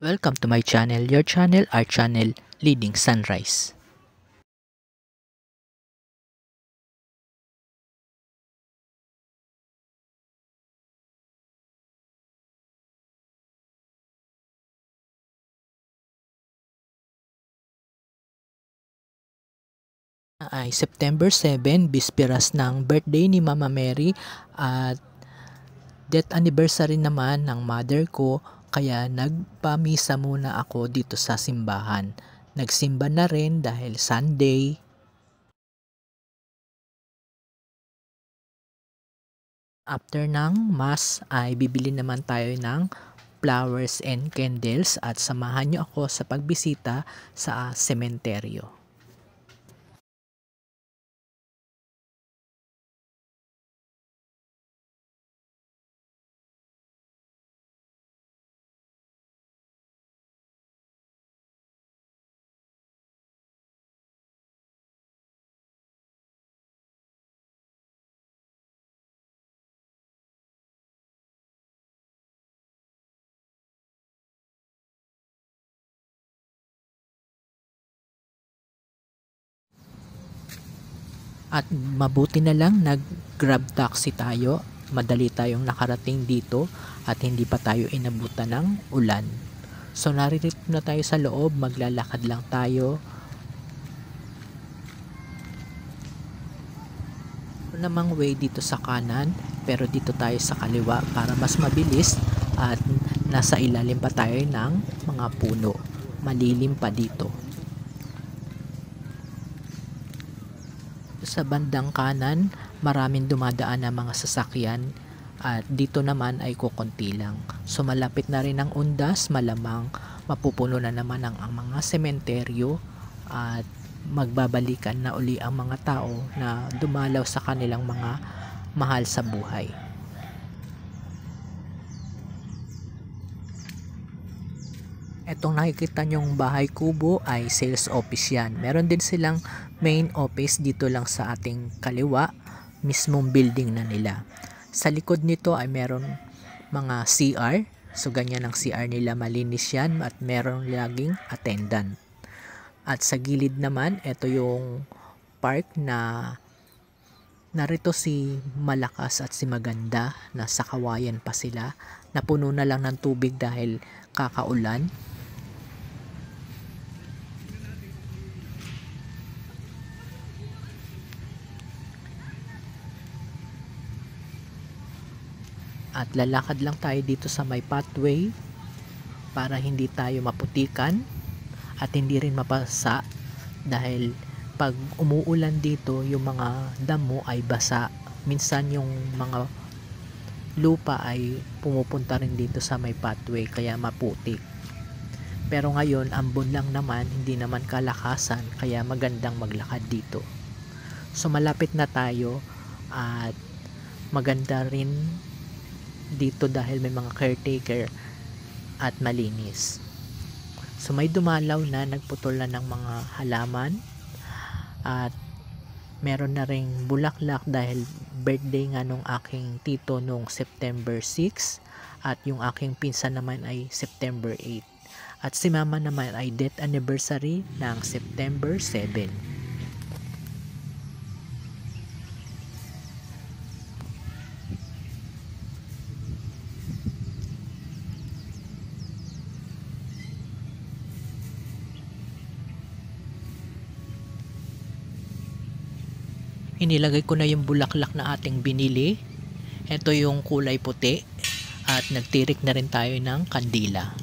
Welcome to my channel, your channel, our channel, Leading Sunrise. Ay September 7, bisperas ng birthday ni Mama Mary at death anniversary naman ng mother ko, kaya nagpamisa muna ako dito sa simbahan. Nagsimba na rin dahil Sunday. After ng mass ay bibili naman tayo ng flowers and candles at samahan niyo ako sa pagbisita sa sementeryo. At mabuti na lang nag-grab taxi tayo. Madali tayong nakarating dito at hindi pa tayo inabutan ng ulan. So naririto na tayo sa loob, maglalakad lang tayo. Namang way dito sa kanan, pero dito tayo sa kaliwa para mas mabilis at nasa ilalim pa tayo ng mga puno. Malilim pa dito. Sa bandang kanan, maraming dumadaan na mga sasakyan at dito naman ay kukunti lang. So malapit na rin ang undas, malamang mapupuno na naman ang mga sementeryo at magbabalikan na uli ang mga tao na dumalaw sa kanilang mga mahal sa buhay. Etong nakikita nyong bahay kubo ay sales office yan. Meron din silang main office dito lang sa ating kaliwa, mismong building na nila. Sa likod nito ay meron mga CR. So ganyan ang CR nila, malinis yan at meron laging attendant. At sa gilid naman, ito yung park na narito si Malakas at si Maganda. Nasa kawayan pa sila. Napuno na lang ng tubig dahil kakaulan. At lalakad lang tayo dito sa may pathway para hindi tayo maputikan at hindi rin mapasa dahil pag umuulan dito yung mga damo ay basa. Minsan yung mga lupa ay pumupunta rin dito sa may pathway kaya maputik. Pero ngayon ambon lang naman, hindi naman kalakasan kaya magandang maglakad dito. So malapit na tayo at maganda rin dito dahil may mga caretaker at malinis. So may dumalaw na, nagputol na ng mga halaman at meron na ring bulaklak dahil birthday nga nung aking tito nung September 6 at yung aking pinsan naman ay September 8 at si mama naman ay death anniversary ng September 7. Inilagay ko na yung bulaklak na ating binili. Ito yung kulay puti at nagtirik na rin tayo ng kandila.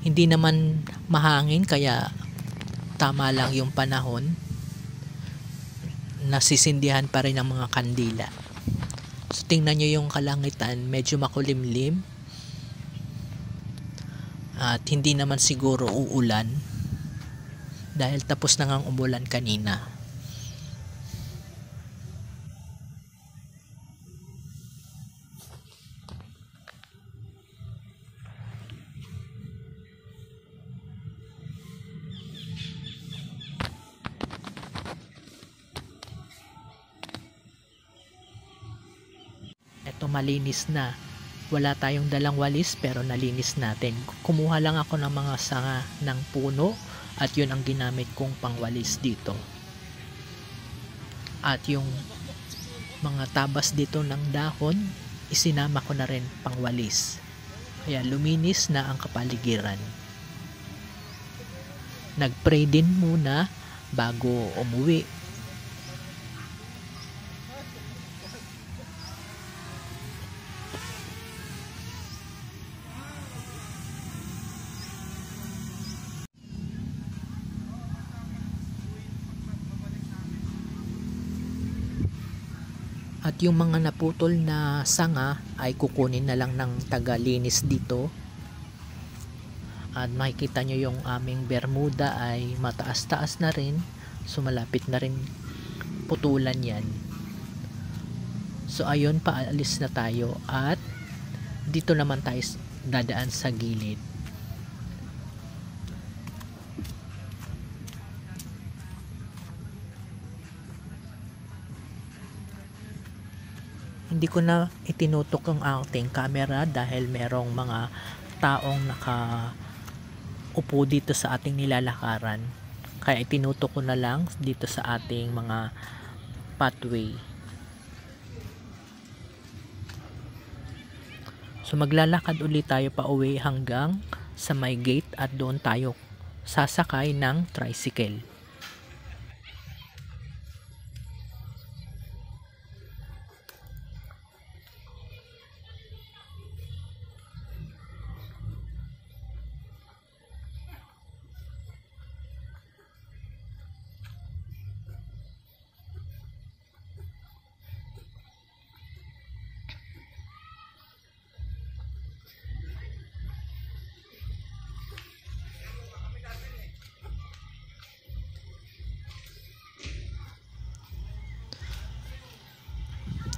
Hindi naman mahangin kaya tama lang yung panahon. Nasisindihan pa rin ang mga kandila. So tingnan nyo yung kalangitan, medyo makulimlim at hindi naman siguro uulan dahil tapos na ngang umulan kanina. Ito malinis na Wala tayong dalang walis pero nalinis natin. Kumuha lang ako ng mga sanga ng puno at yun ang ginamit kong pangwalis dito. At yung mga tabas dito ng dahon, isinama ko na rin pangwalis. Kaya luminis na ang kapaligiran. Nag-pray din muna bago umuwi. At yung mga naputol na sanga ay kukunin na lang ng tagalinis dito. At makikita nyo yung aming bermuda ay mataas-taas na rin. So malapit na rin putulan yan. So ayun, paalis na tayo. At dito naman tayo dadaan sa gilid. Hindi ko na itinutok ang ating camera dahil merong mga taong nakaupo dito sa ating nilalakaran. Kaya itinutok ko na lang dito sa ating mga pathway. So maglalakad ulit tayo pa uwi hanggang sa may gate at doon tayo sasakay ng tricycle.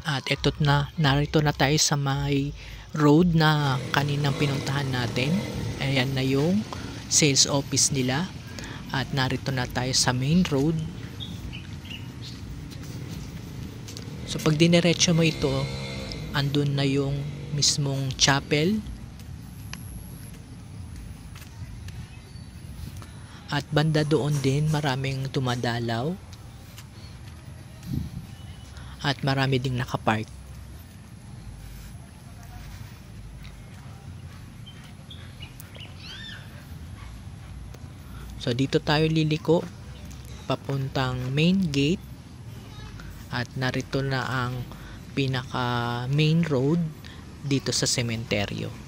At narito na tayo sa may road na kaninang pinuntahan natin. Ayan na yung sales office nila. At narito na tayo sa main road. So pag diniretso mo ito, andun na yung mismong chapel. At banda doon din maraming dumadalaw. At marami ding nakapark. So dito tayo liliko papuntang main gate. At narito na ang pinaka main road dito sa sementeryo.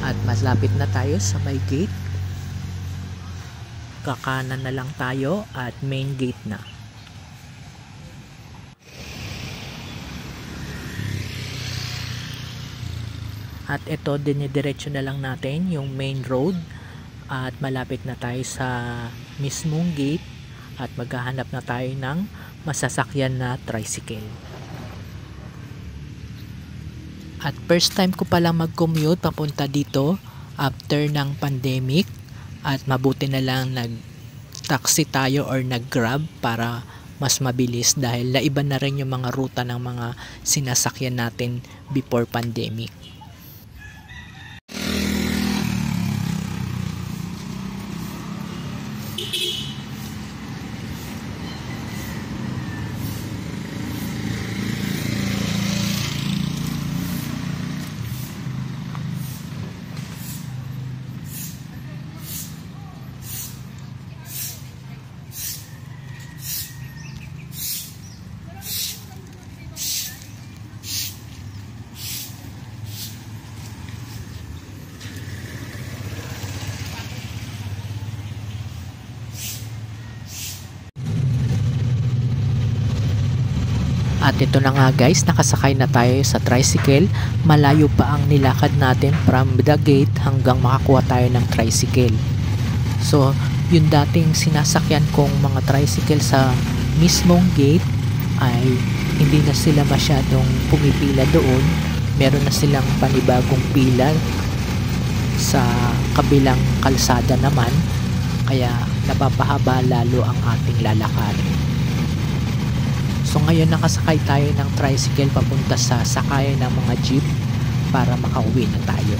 At malapit na tayo sa may gate. Kakanan na lang tayo at main gate na. At ito, dinidiretso na lang natin yung main road. At malapit na tayo sa mismong gate. At maghahanap na tayo ng masasakyan na tricycle. At first time ko palang mag-commute papunta dito after ng pandemic. At mabuti na lang nag-taxi tayo or nag-grab para mas mabilis dahil naiba na rin yung mga ruta ng mga sinasakyan natin before pandemic. At ito na nga guys, nakasakay na tayo sa tricycle. Malayo pa ang nilakad natin from the gate hanggang makakuha tayo ng tricycle. So, yung dating sinasakyan kong mga tricycle sa mismong gate ay hindi na sila masyadong pumipila doon. Meron na silang panibagong pila sa kabilang kalsada naman. Kaya napapahaba lalo ang ating lalakad. So ngayon nakasakay tayo ng tricycle papunta sa sakayan ng mga jeep para makauwi na tayo.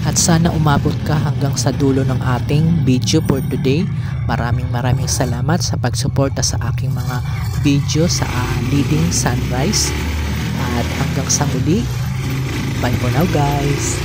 At sana umabot ka hanggang sa dulo ng ating video for today. Maraming salamat sa pagsuporta sa aking mga video sa Leading Sunrise. At hanggang sa muli. Bye for now guys.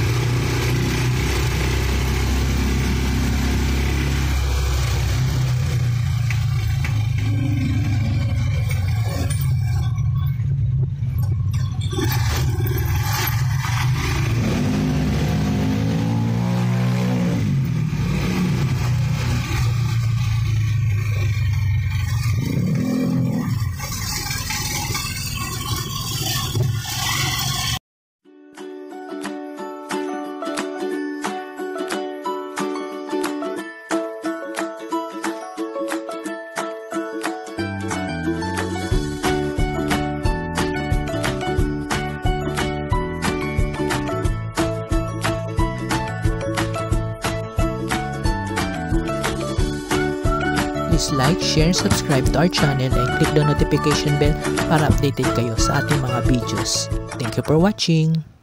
Please like, share, subscribe to our channel and click the notification bell para updated kayo sa ating mga videos. Thank you for watching!